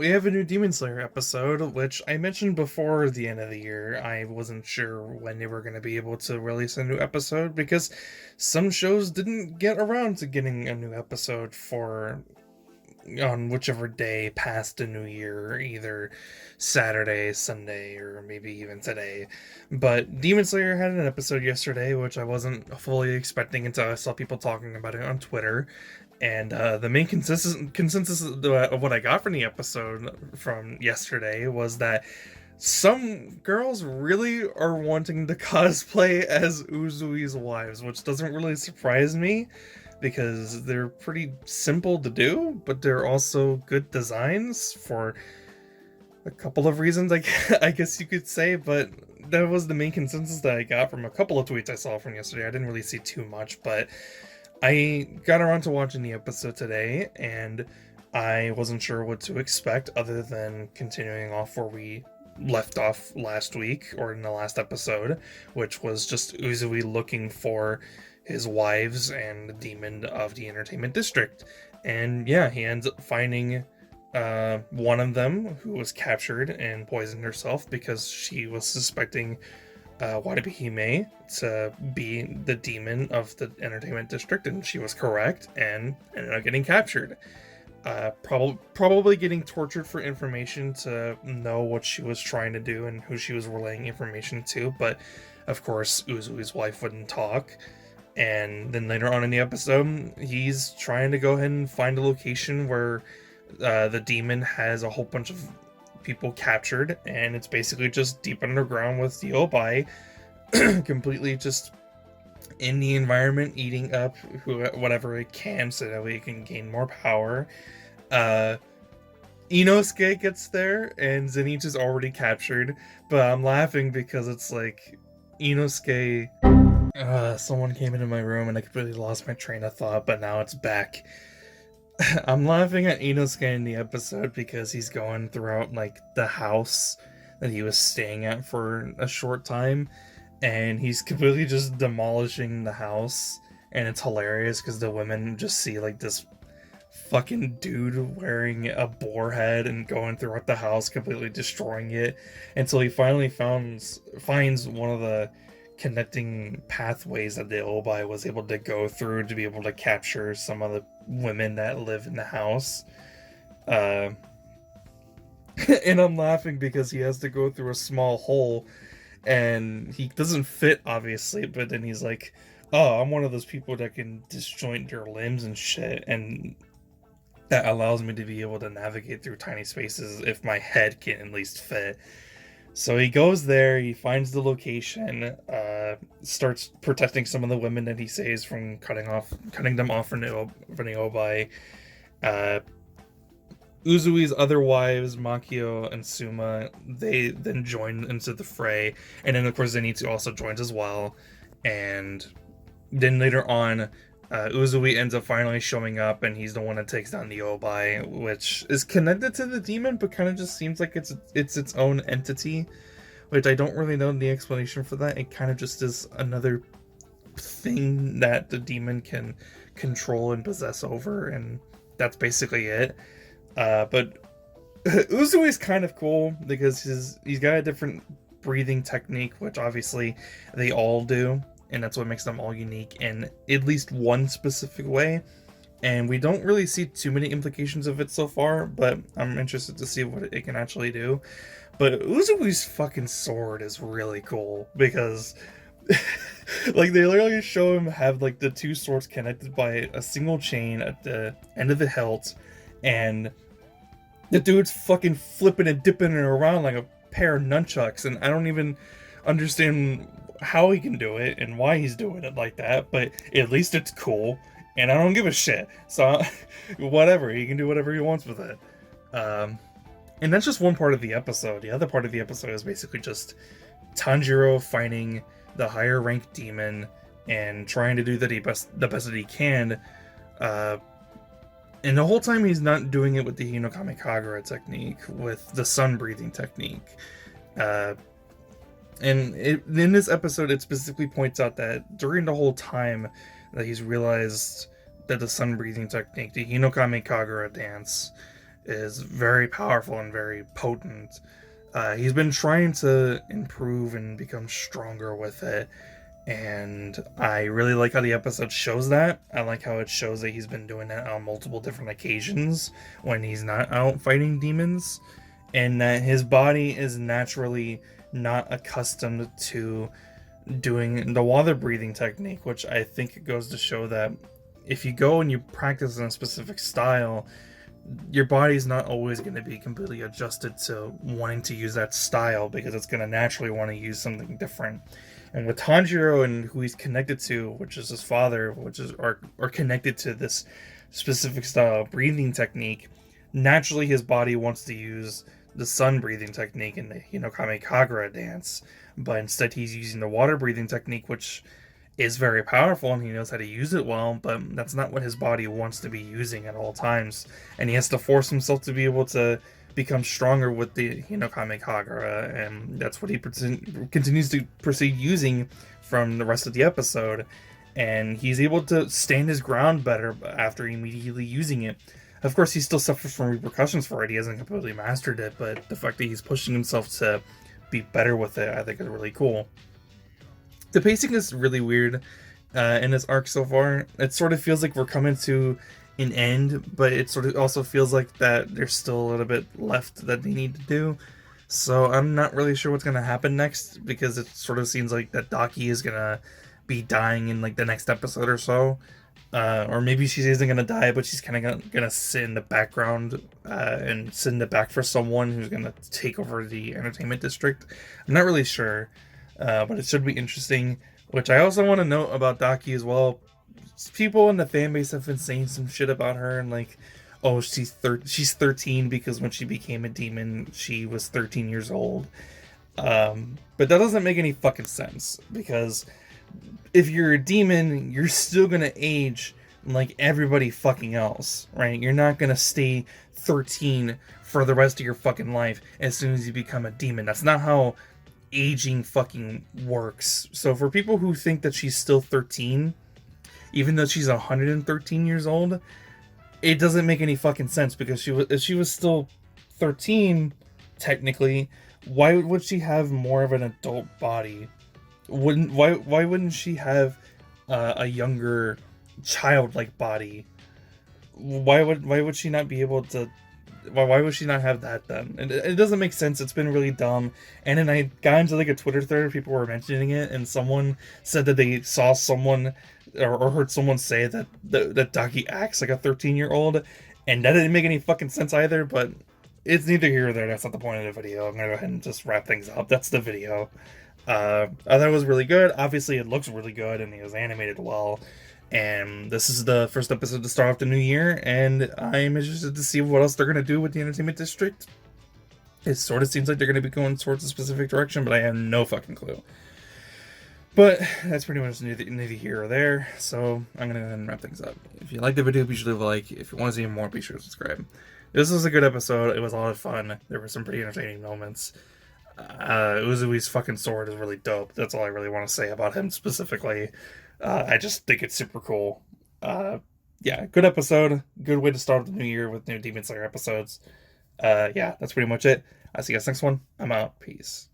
we have a new Demon Slayer episode, which I mentioned before the end of the year. I wasn't sure when they were going to be able to release a new episode because some shows didn't get around to getting a new episode for on whichever day past the new year, either Saturday, Sunday, or maybe even today. But Demon Slayer had an episode yesterday, which I wasn't fully expecting until I saw people talking about it on Twitter. And the main consensus of what I got from the episode from yesterday was that some girls really are wanting to cosplay as Uzui's wives, which doesn't really surprise me because they're pretty simple to do, but they're also good designs for a couple of reasons, I guess you could say. But that was the main consensus that I got from a couple of tweets I saw from yesterday. I didn't really see too much, but I got around to watching the episode today, and I wasn't sure what to expect other than continuing off where we left off last week, or in the last episode, which was just Uzui looking for his wives and the demon of the entertainment district. And yeah, he ends up finding one of them who was captured and poisoned herself because she was suspecting Watabe to be the demon of the entertainment district, and she was correct and ended up getting captured. Probably getting tortured for information to know what she was trying to do and who she was relaying information to, but of course Uzui's wife wouldn't talk. And then later on in the episode, he's trying to go ahead and find a location where the demon has a whole bunch of people captured, and it's basically just deep underground with the Obai, completely just in the environment, eating up whatever it can so that way it can gain more power. Inosuke gets there, and Zenitch is already captured, but I'm laughing because it's like, Inosuke... someone came into my room and I completely lost my train of thought, but now it's back. I'm laughing at Inosuke in the episode because he's going throughout like the house that he was staying at for a short time, and he's completely just demolishing the house, and it's hilarious because the women just see like this fucking dude wearing a boar head and going throughout the house completely destroying it until he finally finds one of the connecting pathways that the Obai was able to go through to be able to capture some of the women that live in the house. And I'm laughing because he has to go through a small hole and he doesn't fit, obviously, but then he's like, oh, I'm one of those people that can disjoint their limbs and shit, and that allows me to be able to navigate through tiny spaces if my head can at least fit. So he goes there, he finds the location, starts protecting some of the women that he saves from cutting them off from the Obai. Uzui's other wives, Makio and Suma, they then join into the fray, and then of course Zenitsu also joins as well. And then later on, Uzui ends up finally showing up, and he's the one that takes down the Obai, which is connected to the demon, but kind of just seems like it's its own entity, which I don't really know the explanation for that. It kind of just is another thing that the demon can control and possess over, and that's basically it. But Uzui is kind of cool because he's got a different breathing technique, which obviously they all do, and that's what makes them all unique in at least one specific way. And we don't really see too many implications of it so far, but I'm interested to see what it can actually do. But Uzui's fucking sword is really cool because like they literally show him have like the two swords connected by a single chain at the end of the hilt, and the dude's fucking flipping and dipping it around like a pair of nunchucks, and I don't even understand how he can do it and why he's doing it like that, but at least it's cool, and I don't give a shit. So whatever, he can do whatever he wants with it. And that's just one part of the episode. The other part of the episode is basically just Tanjiro finding the higher ranked demon and trying to do the best that he can. And the whole time he's not doing it with the Hinokami Kagura technique, with the sun breathing technique. And in this episode, it specifically points out that during the whole time that he's realized that the sun breathing technique, the Hinokami Kagura dance, is very powerful and very potent. He's been trying to improve and become stronger with it, and I really like how the episode shows that. I like how it shows that he's been doing that on multiple different occasions when he's not out fighting demons, and that his body is naturally not accustomed to doing the water breathing technique, which I think goes to show that if you go and you practice in a specific style, your body's not always going to be completely adjusted to wanting to use that style, because it's going to naturally want to use something different. And with Tanjiro and who he's connected to, which is his father, which is are connected to this specific style of breathing technique, naturally his body wants to use the sun breathing technique in the Hinokami Kagura dance, but instead he's using the water breathing technique, which is very powerful and he knows how to use it well, but that's not what his body wants to be using at all times. And he has to force himself to be able to become stronger with the Hinokami Kagura, and that's what he continues to proceed using from the rest of the episode. And he's able to stand his ground better after immediately using it. Of course, he still suffers from repercussions for it. He hasn't completely mastered it, but the fact that he's pushing himself to be better with it, I think is really cool. The pacing is really weird in this arc so far. It sort of feels like we're coming to an end, but it sort of also feels like that there's still a little bit left that they need to do. So I'm not really sure what's going to happen next, because it sort of seems like that Daki is going to be dying in like the next episode or so. Or maybe she isn't going to die, but she's kind of going to sit in the background and sit in the back for someone who's going to take over the entertainment district. I'm not really sure. But it should be interesting, which I also want to note about Daki as well. People in the fan base have been saying some shit about her, and like, oh, she's 13 because when she became a demon, she was 13 years old. But that doesn't make any fucking sense, because if you're a demon, you're still gonna age like everybody fucking else, right? You're not gonna stay 13 for the rest of your fucking life as soon as you become a demon. That's not how aging fucking works. So for people who think that she's still 13, even though she's 113 years old, it doesn't make any fucking sense, because if she was still 13 technically, why would she have more of an adult body? Why wouldn't she have a younger childlike body? Why would she not be able to? Why would she not have that then? It doesn't make sense. It's been really dumb. And then I got into like a Twitter thread where people were mentioning it, and someone said that they saw someone or heard someone say that Daki acts like a 13-year-old, and that didn't make any fucking sense either. But it's neither here or there. That's not the point of the video. I'm gonna go ahead and just wrap things up. That's the video. I thought it was really good. Obviously, it looks really good, and it was animated well. And this is the first episode to start off the new year, and I'm interested to see what else they're going to do with the entertainment district. It sort of seems like they're going to be going towards a specific direction, but I have no fucking clue. But that's pretty much neither here or there, so I'm going to go ahead and wrap things up. If you like the video, be sure to leave a like. If you want to see more, be sure to subscribe. This was a good episode. It was a lot of fun. There were some pretty entertaining moments. Uzui's fucking sword is really dope. That's all I really want to say about him specifically. I just think it's super cool. Yeah, good episode. Good way to start the new year with new Demon Slayer episodes. Yeah, that's pretty much it. I'll see you guys next one. I'm out. Peace.